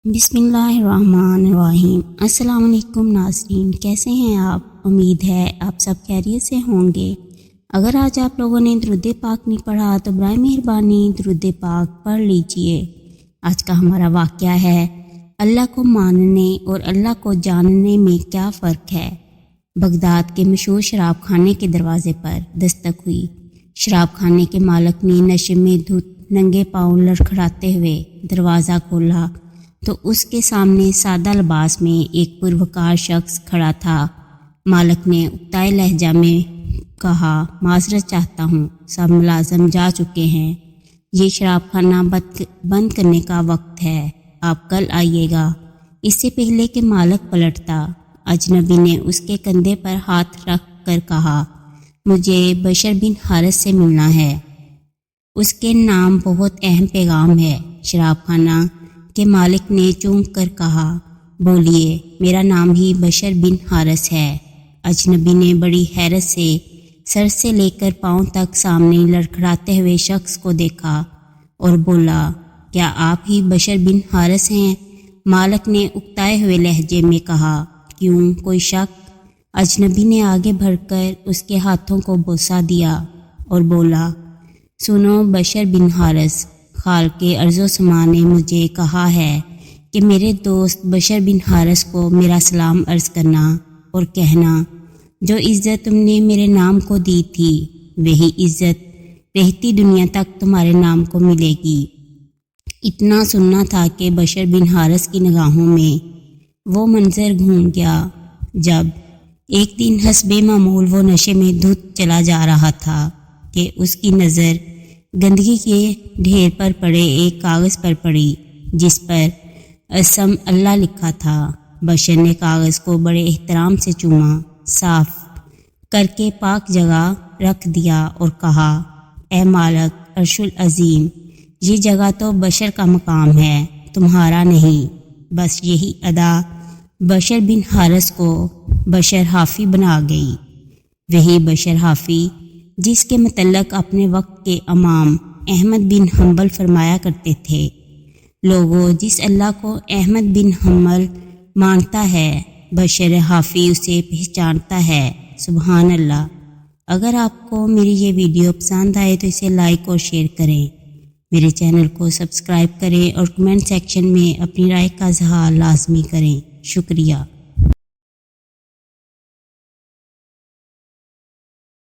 بسم اللہ الرحمن الرحیم۔ السلام علیکم ناظرین، کیسے ہیں آپ؟ امید ہے آپ سب خیریت سے ہوں گے۔ اگر آج آپ لوگوں نے درود پاک نہیں پڑھا تو برائے مہربانی درود پاک پڑھ لیجئے۔ آج کا ہمارا واقعہ ہے اللہ کو ماننے اور اللہ کو جاننے میں کیا فرق ہے۔ بغداد کے مشہور شراب خانے کے دروازے پر دستک ہوئی۔ شراب خانے کے مالک نے نشے میں دھت ننگے پاؤں لڑکھڑاتے ہوئے دروازہ کھولا تو اس کے سامنے سادہ لباس میں ایک پروقار شخص کھڑا تھا۔ مالک نے اکتائے لہجہ میں کہا، معذرت چاہتا ہوں، سب ملازم جا چکے ہیں، یہ شراب خانہ بند کرنے کا وقت ہے، آپ کل آئیے گا۔ اس سے پہلے کہ مالک پلٹتا، اجنبی نے اس کے کندھے پر ہاتھ رکھ کر کہا، مجھے بشر بن حارث سے ملنا ہے، اس کے نام بہت اہم پیغام ہے۔ شراب خانہ کے مالک نے چونک کر کہا، بولیے، میرا نام ہی بشر بن حارث ہے۔ اجنبی نے بڑی حیرت سے سر سے لے کر پاؤں تک سامنے لڑکھڑاتے ہوئے شخص کو دیکھا اور بولا، کیا آپ ہی بشر بن حارث ہیں؟ مالک نے اکتائے ہوئے لہجے میں کہا، کیوں، کوئی شک؟ اجنبی نے آگے بڑھ کر اس کے ہاتھوں کو بوسہ دیا اور بولا، سنو بشر بن حارث، خالق ارض و سما نے مجھے کہا ہے کہ میرے دوست بشر بن حارث کو میرا سلام عرض کرنا اور کہنا، جو عزت تم نے میرے نام کو دی تھی وہی عزت رہتی دنیا تک تمہارے نام کو ملے گی۔ اتنا سننا تھا کہ بشر بن حارث کی نگاہوں میں وہ منظر گھوم گیا جب ایک دن حسب معمول وہ نشے میں دھت چلا جا رہا تھا کہ اس کی نظر گندگی کے ڈھیر پر پڑے ایک کاغذ پر پڑی جس پر اسم اللہ لکھا تھا۔ بشر نے کاغذ کو بڑے احترام سے چوما، صاف کر کے پاک جگہ رکھ دیا اور کہا، اے مالک عرش العظیم، یہ جگہ تو بشر کا مقام ہے، تمہارا نہیں۔ بس یہی ادا بشر بن حارث کو بشر حافی بنا گئی، وہی بشر حافی جس کے متعلق اپنے وقت کے امام احمد بن حنبل فرمایا کرتے تھے، لوگوں، جس اللہ کو احمد بن حنبل مانتا ہے بشر حافی اسے پہچانتا ہے۔ سبحان اللہ۔ اگر آپ کو میری یہ ویڈیو پسند آئے تو اسے لائک اور شیئر کریں، میرے چینل کو سبسکرائب کریں اور کمنٹ سیکشن میں اپنی رائے کا اظہار لازمی کریں۔ شکریہ۔